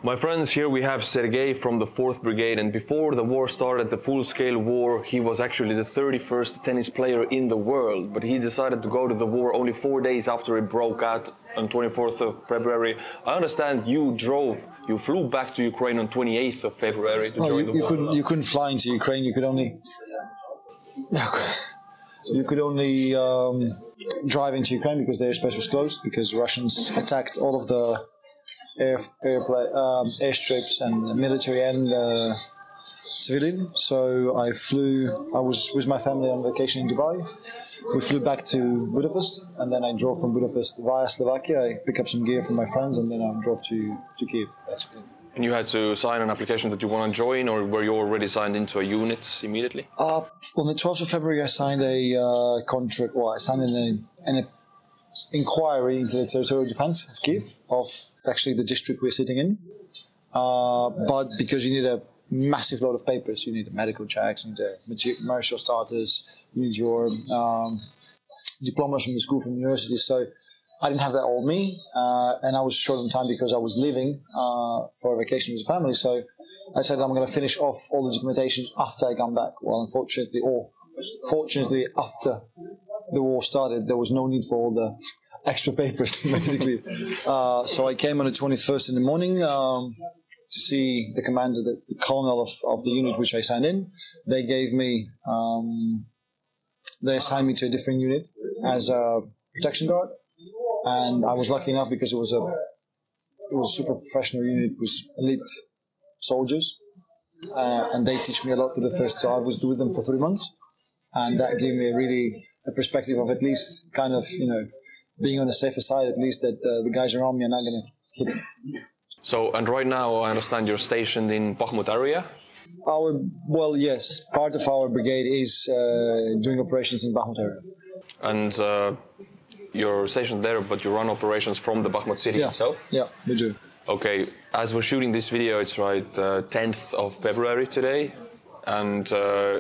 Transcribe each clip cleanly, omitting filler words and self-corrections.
My friends, here we have Sergei from the 4th Brigade, and before the war started, the full-scale war, he was actually the 31st tennis player in the world, but he decided to go to the war only 4 days after it broke out on 24th of February. I understand you flew back to Ukraine on 28th of February to join the war. You couldn't fly into Ukraine, you could only drive into Ukraine because the airspace was closed, because Russians attacked all of the airstrips and military and civilian. So I was with my family on vacation in Dubai. We flew back to Budapest, and then I drove from Budapest via Slovakia. I picked up some gear from my friends, and then I drove to Kiev, basically. And you had to sign an application that you want to join, or were you already signed into a unit immediately? On the 12th of February, I signed a contract. Well, I signed an inquiry into the territorial defense of Kiev, of actually the district we're sitting in. But because you need a massive load of papers, you need medical checks, you need martial starters, you need your diplomas from the school, from the university. So I didn't have that all me, and I was short on time because I was leaving for a vacation with the family. So I said I'm going to finish off all the documentation after I come back. Well, unfortunately, or fortunately, after the war started, there was no need for all the extra papers, basically. So I came on the 21st in the morning to see the commander, the colonel of the unit which I signed in. They gave me, they assigned me to a different unit as a protection guard. And I was lucky enough because it was a super professional unit with elite soldiers. And they teach me a lot to the first. So I was with them for 3 months. And that gave me a perspective of at least kind of, being on the safer side, at least that the guys around me are not going to hit me. So, and right now I understand you're stationed in Bakhmut area? Well, yes. Part of our brigade is doing operations in Bakhmut area. And you're stationed there, but you run operations from the Bakhmut city itself? Yeah, we do. Okay, as we're shooting this video, it's 10th of February today. And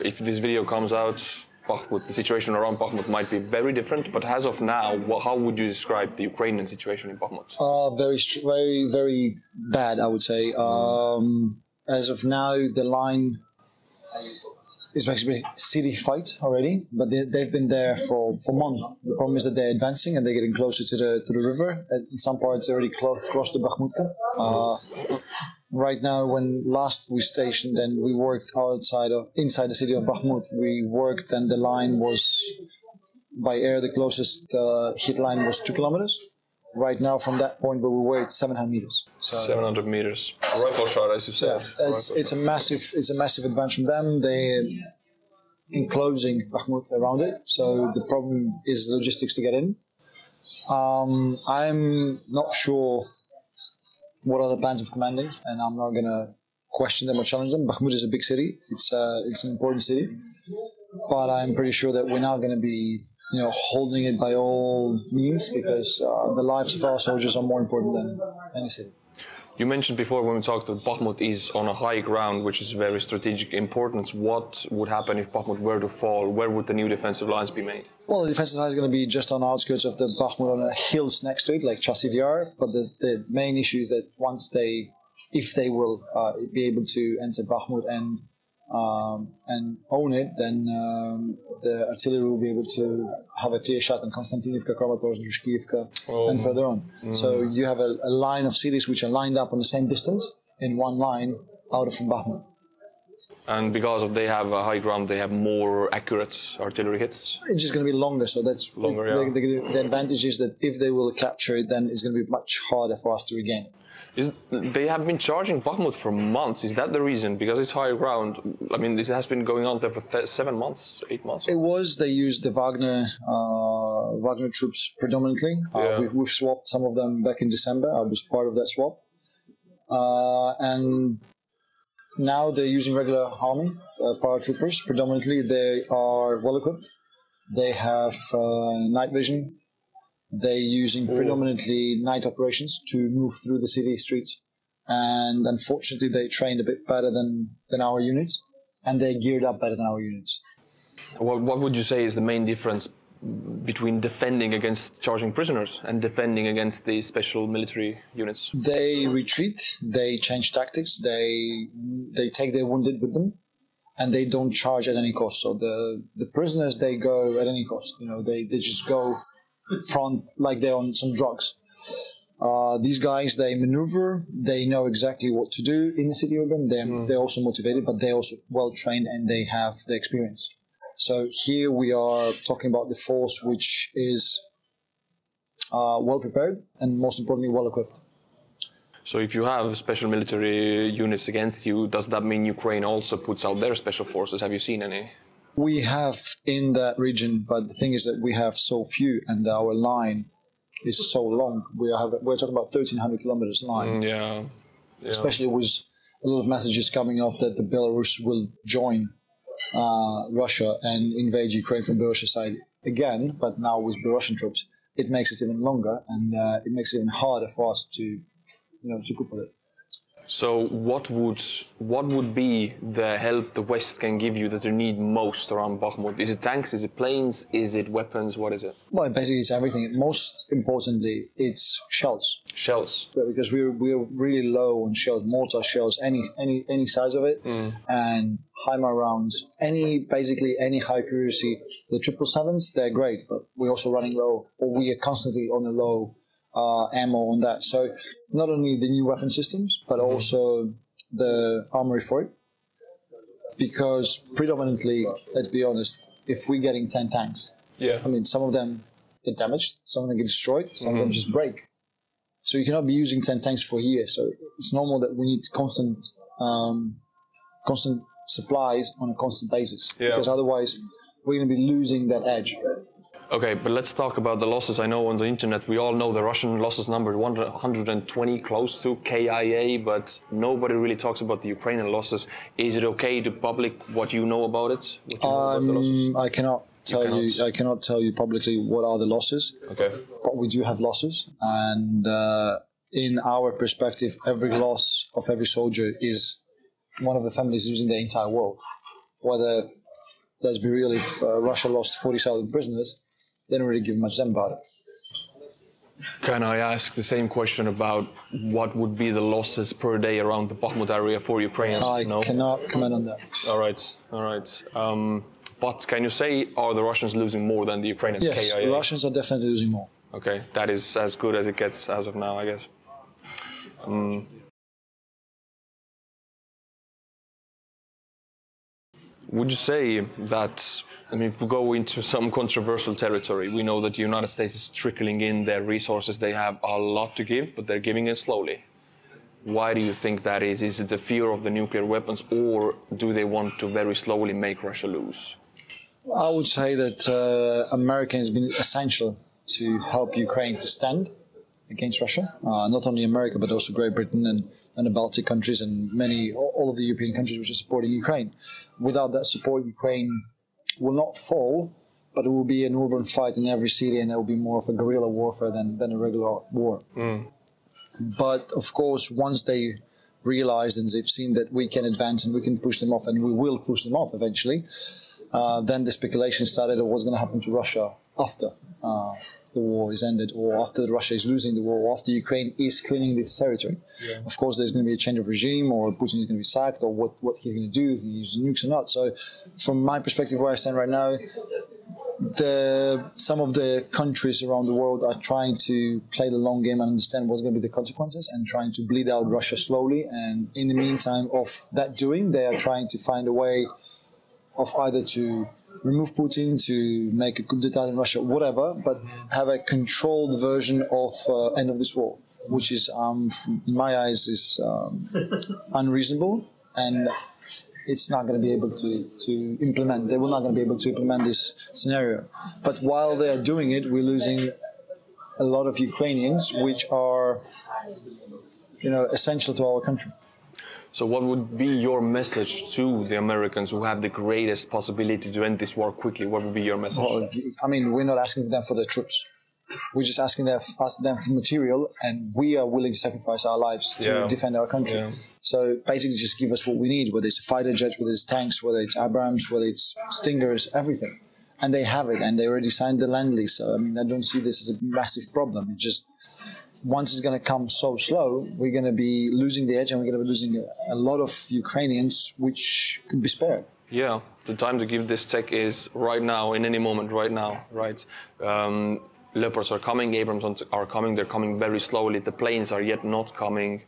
if this video comes out, Bakhmut, the situation around Bakhmut might be very different, but as of now, how would you describe the Ukrainian situation in Bakhmut? Very, very, very bad, I would say. As of now, the line is basically a city fight already, but they've been there for months. The problem is that they're advancing and they're getting closer to the river. In some parts, they already crossed the Bakhmutka. Right now, when last we stationed and we worked inside the city of Bakhmut, we worked and the line was, by air, the closest hit line was 2 kilometers. Right now, from that point where we were, it's 700 meters. So 700 meters. Rifle shot, as you said. Yeah, it's a massive advance from them. They're enclosing Bakhmut around it, so the problem is logistics to get in. I'm not sure what are the plans of commanding, and I'm not going to question them or challenge them. Bakhmut is a big city. It's an important city. But I'm pretty sure that we're not going to be holding it by all means, because the lives of our soldiers are more important than any city. You mentioned before when we talked that Bakhmut is on a high ground, which is very strategic importance. What would happen if Bakhmut were to fall? Where would the new defensive lines be made? Well, the defensive line is going to be just on the outskirts of the Bakhmut, on the hills next to it, like Chasiv Yar. But the main issue is that if they will be able to enter Bakhmut and own it, then the artillery will be able to have a clear shot on Konstantinivka, Kramatorsk, Drushkivka, and further on. So you have a line of cities which are lined up on the same distance in one line out from Bakhmut. And because they have a high ground, they have more accurate artillery hits? It's just going to be longer, so that's longer, the advantage is that if they will capture it, then it's going to be much harder for us to regain it. They have been charging Bakhmut for months. Is that the reason? Because it's higher ground. I mean, it has been going on there for 7 months, 8 months. It was. They used the Wagner troops predominantly. We've swapped some of them back in December. I was part of that swap. And now they're using regular army, paratroopers. Predominantly, they are well equipped. They have night vision. They're using predominantly night operations to move through the city streets. And unfortunately, they trained a bit better than our units. And they geared up better than our units. Well, what would you say is the main difference between defending against charging prisoners and defending against the special military units? They retreat, they change tactics, they take their wounded with them, and they don't charge at any cost. So the prisoners, they go at any cost. You know, they just go front like they're on some drugs. These guys, they maneuver, they know exactly what to do in the city urban. They're also motivated, but they're also well trained and they have the experience. So here we are talking about the force which is well prepared and most importantly well equipped. So if you have special military units against you, does that mean Ukraine also puts out their special forces? Have you seen any? We have in that region, but the thing is that we have so few and our line is so long. We're talking about 1,300 kilometers line. Yeah. Especially with a lot of messages coming off that the Belarus will join Russia and invade Ukraine from Belarus side again, but now with Belarusian troops, it makes it even longer and it makes it even harder for us to cope with it. So what would be the help the West can give you that you need most around Bakhmut? Is it tanks? Is it planes? Is it weapons? What is it? Well, basically it's everything. Most importantly, it's shells. Shells. Because we're really low on shells, mortar shells, any size of it, and HIMARS rounds, basically any high accuracy. The 777s, they're great, but we're also running low, or we are constantly on a low ammo on that. So not only the new weapon systems, but also the armory for it. Because predominantly, let's be honest, if we're getting 10 tanks, I mean, some of them get damaged, some of them get destroyed, some of them just break. So you cannot be using 10 tanks for a year. So it's normal that we need constant supplies on a constant basis. Because otherwise, we're going to be losing that edge. Okay, but let's talk about the losses. I know on the internet we all know the Russian losses number 120, close to KIA, but nobody really talks about the Ukrainian losses. Is it okay to public what you know about it? What you know about the losses? I cannot tell you publicly what are the losses. Okay. But we do have losses, and in our perspective, every loss of every soldier is one of the families losing the entire world. Whether, let's be real, if Russia lost 40,000 prisoners, they don't really give much them about it. Can I ask the same question about what would be the losses per day around the Bakhmut area for Ukrainians? I cannot comment on that. All right. But can you say, are the Russians losing more than the Ukrainians? Yes, KIA? the Russians are definitely losing more. Okay, that is as good as it gets as of now, I guess. Would you say that, I mean, if we go into some controversial territory, we know that the United States is trickling in their resources. They have a lot to give, but they're giving it slowly. Why do you think that is? Is it the fear of the nuclear weapons, or do they want to very slowly make Russia lose? I would say that America has been essential to help Ukraine to stand against Russia. Not only America, but also Great Britain and the Baltic countries and all of the European countries which are supporting Ukraine. Without that support, Ukraine will not fall, but it will be an urban fight in every city, and it will be more of a guerrilla warfare than a regular war. But of course, once they realized and they've seen that we can advance and we can push them off, and we will push them off eventually, then the speculation started of what's going to happen to Russia after the war is ended, or after Russia is losing the war, or after Ukraine is cleaning its territory. Of course, there's going to be a change of regime, or Putin is going to be sacked, or what he's going to do, if he uses nukes or not. So from my perspective, where I stand right now, some of the countries around the world are trying to play the long game and understand what's going to be the consequences, and trying to bleed out Russia slowly. And in the meantime of that doing, they are trying to find a way of either to remove Putin, to make a coup d'etat in Russia, whatever, but have a controlled version of end of this war, which is, in my eyes, is unreasonable, and it's not going to be able to implement. They will not going to be able to implement this scenario. But while they are doing it, we're losing a lot of Ukrainians, which are, essential to our country. So what would be your message to the Americans who have the greatest possibility to end this war quickly? What would be your message? Well, I mean, we're not asking them for their troops. We're just asking them for material, and we are willing to sacrifice our lives to defend our country. So basically just give us what we need, whether it's fighter jets, whether it's tanks, whether it's Abrams, whether it's Stingers, everything. and they have it, and they already signed the land lease. So I mean, I don't see this as a massive problem. It's just once it's going to come so slow, we're going to be losing the edge, and we're going to be losing a lot of Ukrainians, which could be spared. Yeah, the time to give this tech is right now, in any moment, right now, right? Leopards are coming, Abrams are coming, they're coming very slowly, the planes are yet not coming.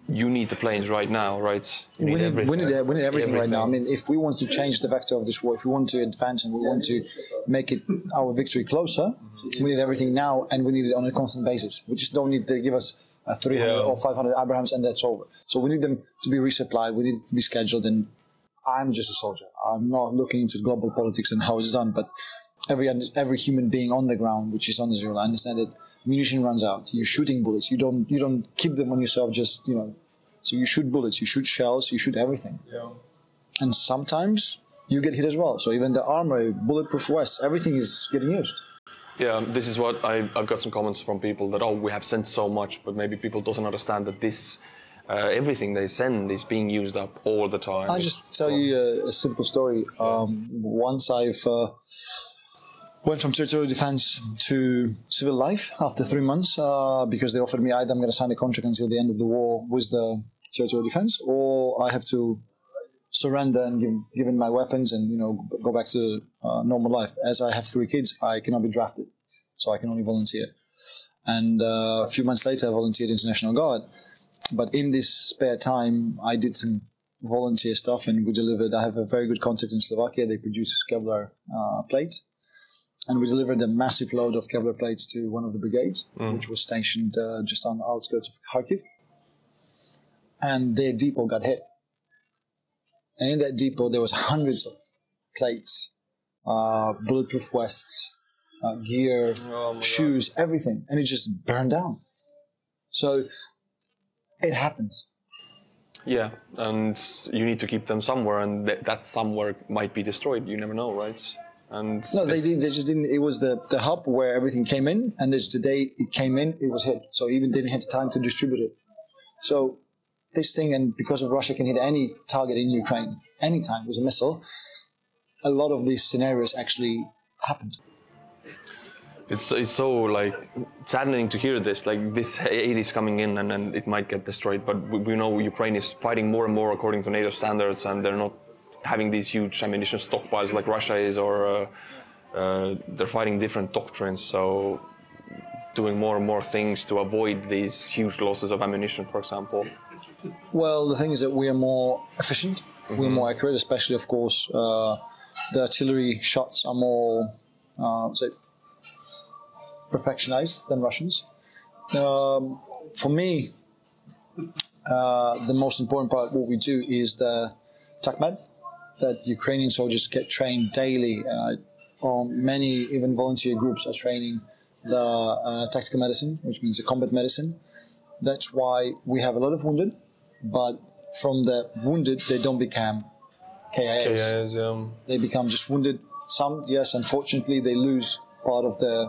You need the planes right now, right? We need everything right now. I mean, if we want to change the vector of this war, if we want to advance and we want to make it our victory closer, we need everything now, and we need it on a constant basis. We just don't need to give us 300 or 500 Abrahams and that's over. So we need them to be resupplied, we need it to be scheduled, and I'm just a soldier. I'm not looking into global politics and how it's done, but every human being on the ground, which is on the zero, I understand that munition runs out. You're shooting bullets. You don't keep them on yourself. Just so you shoot bullets, you shoot shells, you shoot everything. Yeah. And sometimes you get hit as well. So even the armor, bulletproof vests, everything is getting used. Yeah, this is what I've got some comments from people that we have sent so much, but maybe people doesn't understand that this. Everything they send is being used up all the time. I'll just tell you a simple story. Once I've went from territorial defense to civil life after 3 months because they offered me either I'm going to sign a contract until the end of the war with the territorial defense, or I have to surrender and give in my weapons and go back to normal life. As I have 3 kids, I cannot be drafted, so I can only volunteer. And a few months later, I volunteered into National Guard. But in this spare time, I did some volunteer stuff, and we delivered. I have a very good contact in Slovakia. They produce Kevlar plates, and we delivered a massive load of Kevlar plates to one of the brigades, which was stationed just on the outskirts of Kharkiv. And their depot got hit. And in that depot, there was hundreds of plates, bulletproof vests, gear, shoes, everything, and it just burned down. So it happens. Yeah, and you need to keep them somewhere, and that somewhere might be destroyed. You never know, right? And no, they just didn't. It was the hub where everything came in, and there's the day it came in, it was hit. So even didn't have time to distribute it. So this thing, and because of Russia can hit any target in Ukraine anytime with a missile, a lot of these scenarios actually happened. It's so saddening to hear this. This aid is coming in and it might get destroyed. But we know Ukraine is fighting more and more according to NATO standards, and they're not having these huge ammunition stockpiles like Russia is, or they're fighting different doctrines. So doing more and more things to avoid these huge losses of ammunition, for example. Well, the thing is that we are more efficient, we're more accurate, especially, of course, the artillery shots are more, perfectionized than Russians. For me, the most important part of what we do is the TACMED, that Ukrainian soldiers get trained daily, or many even volunteer groups are training the tactical medicine, which means the combat medicine. That's why we have a lot of wounded, but from the wounded, they don't become KIAs. They become just wounded. Some, yes, unfortunately, they lose part of their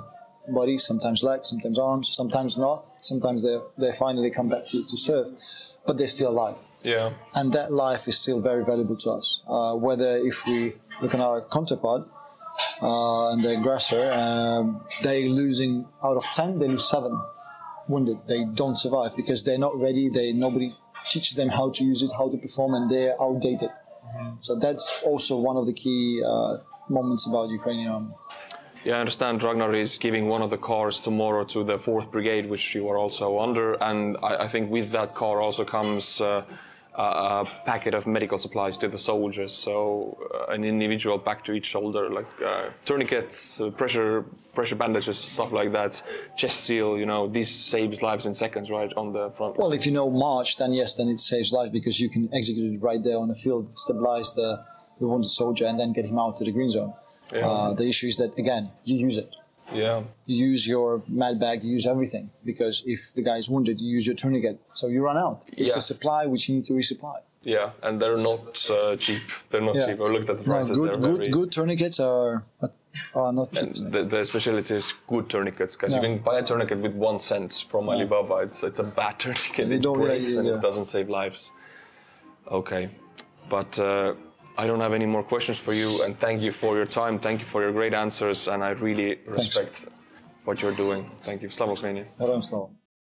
body, sometimes legs, sometimes arms, sometimes not. Sometimes they finally come back to serve, but they're still alive. Yeah. And that life is still very valuable to us. Whether if we look at our counterpart and the aggressor, they're losing out of 10, they lose 7 wounded. They don't survive because they're not ready. Nobody teaches them how to use it, how to perform, and they're outdated. So that's also one of the key moments about Ukrainian army. Yeah, I understand Ragnar is giving one of the cars tomorrow to the 4th Brigade, which you are also under, and I think with that car also comes a packet of medical supplies to the soldiers, so an individual pack to each shoulder, like tourniquets, pressure bandages, stuff like that, chest seal, this saves lives in seconds, right, on the front. Well, if you know March, then yes, then it saves lives because you can execute it right there on the field, stabilize the wounded soldier, and then get him out to the green zone. Yeah. The issue is that, again, you use it. Yeah. You use your med bag, you use everything. Because if the guy is wounded, you use your tourniquet. So you run out. It's a supply which you need to resupply. Yeah, and they're not cheap. They're not cheap. I looked at the prices. Good tourniquets are not cheap. And the specialty is good tourniquets, because you can buy a tourniquet with 1 cent from Alibaba. It's a bad tourniquet. It breaks and it doesn't save lives. Okay. But I don't have any more questions for you, and thank you for your time. Thank you for your great answers, and I really respect what you're doing. Thank you. Slava Ukraini. Героям слава.